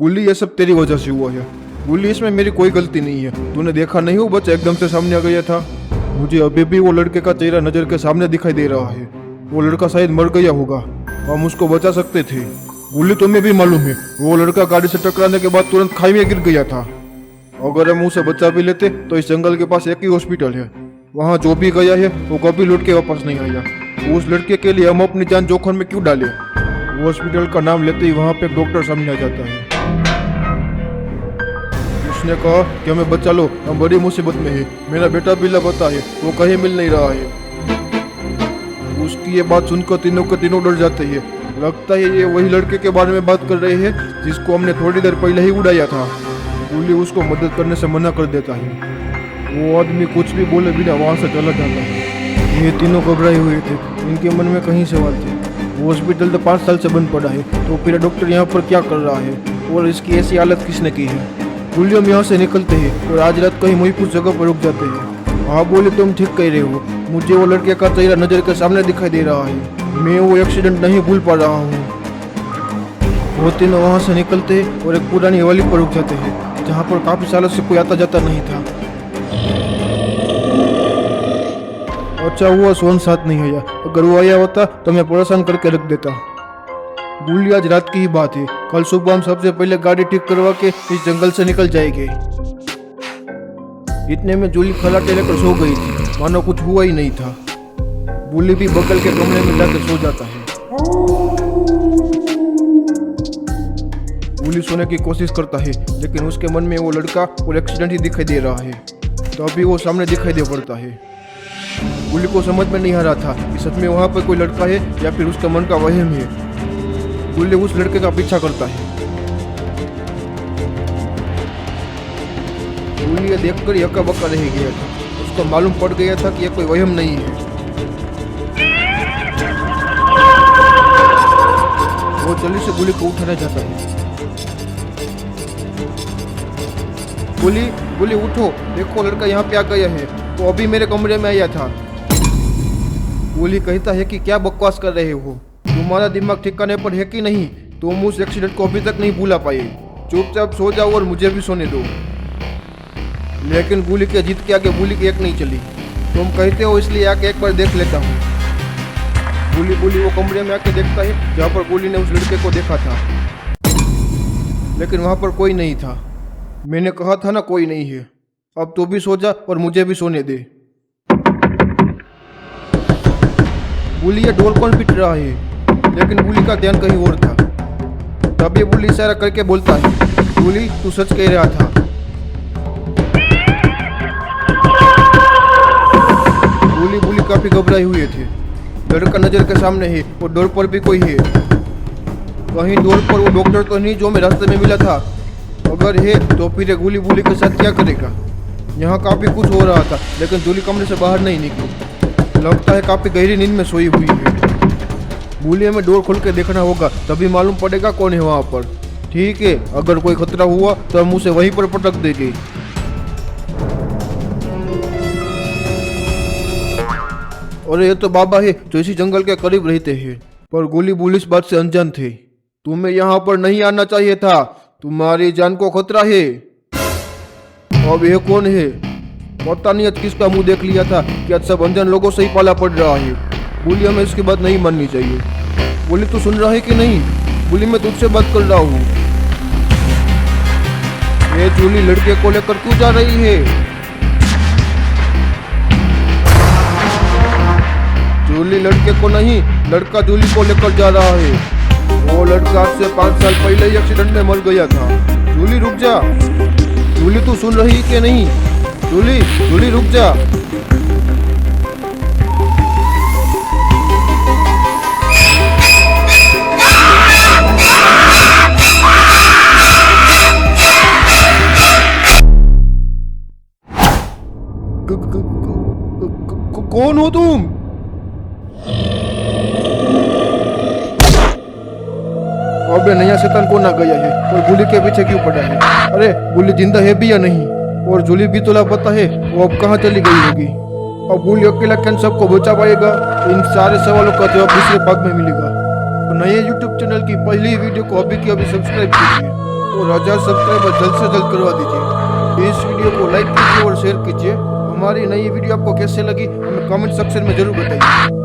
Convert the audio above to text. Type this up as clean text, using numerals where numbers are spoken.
गुल्ली ये सब तेरी वजह से हुआ है। गुल्ली इसमें मेरी कोई गलती नहीं है। तूने देखा नहीं वो बच्चा एकदम से सामने आ गया था। मुझे अभी भी वो लड़के का चेहरा नजर के सामने दिखाई दे रहा है। वो लड़का शायद मर गया होगा, हम उसको बचा सकते थे। गुल्ली तुम्हें भी मालूम है वो लड़का गाड़ी से टकराने के बाद तुरंत खाई में गिर गया था। अगर हम उसे बचा भी लेते तो इस जंगल के पास एक ही हॉस्पिटल है, वहाँ जो भी गया है वो कभी लौट के वापस नहीं आया। उस लड़के के लिए हम अपनी जान जोखिम में क्यों डालें? वो हॉस्पिटल का नाम लेते ही वहाँ पे एक डॉक्टर सामने आ जाता है। उसने कहा कि हमें बचा लो, हम बड़ी मुसीबत में है। मेरा बेटा भी लापता है, वो कहीं मिल नहीं रहा है। उसकी ये बात सुनकर तीनों के तीनों डर जाते हैं। लगता है ये वही लड़के के बारे में बात कर रहे हैं जिसको हमने थोड़ी देर पहले ही उड़ाया था। गुल्ली उसको मदद करने से मना कर देता है। वो आदमी कुछ भी बोले बिना वहाँ से चला जाता है। ये तीनों घबराए हुए थे, इनके मन में कहीं सवाल थे। वो हॉस्पिटल तो 5 साल से बंद पड़ा है, तो फिर डॉक्टर यहाँ पर क्या कर रहा है और इसकी ऐसी हालत किसने की है? गुल्ली हम यहाँ से निकलते हैं और आज रात कहीं महफूज जगह पर रुक जाते हैं। हाँ बोले तुम ठीक कह रहे हो, मुझे वो लड़के का चेहरा नजर के सामने दिखाई दे रहा है। मैं वो एक्सीडेंट नहीं भूल पा रहा हूँ। वो तीनों वहाँ से निकलते हैं और एक पुरानी हवेली पर रुक जाते हैं जहाँ पर काफी सालों से कोई आता जाता नहीं था। अच्छा हुआ सोन साथ नहीं आया, अगर वो आया होता तो मैं परेशान करके रख देता। गुल्ली आज रात की ही बात है, कल सुबह हम सबसे पहले गाड़ी ठीक करवा के इस जंगल से निकल जाएंगे। इतने में जूली खराटे लेकर सो गई थी, मानो कुछ हुआ ही नहीं था। गुल्ली भी बगल के कमरे में जाकर सो जाता है। गुल्ली सोने की कोशिश करता है लेकिन उसके मन में वो लड़का और एक्सीडेंट ही दिखाई दे रहा है। तो अभी वो सामने दिखाई दे पड़ता है। गुल्ली को समझ में नहीं आ रहा था कि सच में वहाँ पर कोई लड़का है या फिर उसका मन का वहम है। गुल्ली उस लड़के का पीछा करता है। गुल्ली ये देखकर हक्का बक्का रह गया था। उसको मालूम पड़ गया था कि यह कोई वहम नहीं है। वो जल्दी से गुल्ली को उठाना चाहता है। गुल्ली गुल्ली उठो, देखो लड़का यहाँ पे आ गया है, तो अभी मेरे कमरे में आया था। गुल्ली कहता है कि क्या बकवास कर रहे हो, तुम्हारा दिमाग ठिकाने पर है कि नहीं? तुम उस एक्सीडेंट को अभी तक नहीं भूला पाए। चुपचाप सो जाओ और मुझे भी सोने दो। लेकिन गुल्ली के जीत के आगे गुल्ली की एक नहीं चली। तुम कहते हो इसलिए आके एक बार देख लेता हूँ। गुल्ली वो कमरे में आके देखता है जहाँ पर गुल्ली ने उस लड़के को देखा था, लेकिन वहाँ पर कोई नहीं था। मैंने कहा था ना कोई नहीं है। अब तू भी सो जा और मुझे भी सोने दे। गुल्ली ये ढोल कौन पीट रहा है? लेकिन गुल्ली का ध्यान कहीं और था। तभी गुल्ली इशारा करके बोलता है, गुल्ली तू सच कह रहा था। गुल्ली काफी घबराए हुए थे। लड़का नजर के सामने है और डोर पर भी कोई है। कहीं डोर पर वो डॉक्टर तो नहीं जो मैं रास्ते में मिला था? अगर है तो फिर गुल्ली के साथ क्या करेगा? यहाँ काफी कुछ हो रहा था लेकिन गुल्ली कमरे से बाहर नहीं निकली। लगता है काफी गहरी नींद में सोई हुई है। गुल्ली में डोर खोल के देखना होगा, तभी मालूम पड़ेगा कौन है वहाँ पर। ठीक है, अगर कोई खतरा हुआ तो हम उसे वहीं पर पटक देंगे। और ये तो बाबा है जो इसी जंगल के करीब रहते हैं, पर गुल्ली इस बात से अनजान थे। तुम्हें यहाँ पर नहीं आना चाहिए था, तुम्हारी जान को खतरा है। अब यह कौन है? पता नहीं आज किसका मुंह देख लिया था कि आज सब अनजान लोगों से ही पाला पड़ रहा है। गुल्ली हमें इसकी बात नहीं माननी चाहिए। गुल्ली तू सुन रहा है कि नहीं? गुल्ली मैं तुझसे बात कर रहा हूँ। ये जूली लड़के को लेकर क्यों जा रही है? जूली लड़के को नहीं, लड़का जूली को लेकर जा रहा है। वो लड़का आज से 5 साल पहले ही एक्सीडेंट में मर गया था। जूली रुक जा। जूली तू सुन रही कि नहीं? जूली रुक जा। कौन हो तुम? अबे नया शैतान कौन आ गया है और गुल्ली के पीछे क्यों पड़ा है? अरे गुल्ली जिंदा है भी या नहीं? और जूली भी तो लापता है, वो अब कहाँ चली गई होगी? अब गुल्ली अकेला कैन सबको बचा पाएगा? इन सारे सवालों का जवाब दूसरे भाग में मिलेगा। तो नए YouTube चैनल की पहली वीडियो को अभी की अभी सब्सक्राइब कीजिए। और 1000 सब्सक्राइबर जल्द से जल्द करवा दीजिए। इस वीडियो को लाइक कीजिए और शेयर कीजिए। हमारी नई वीडियो आपको कैसे लगी हमें कमेंट सेक्शन में जरूर बताइए।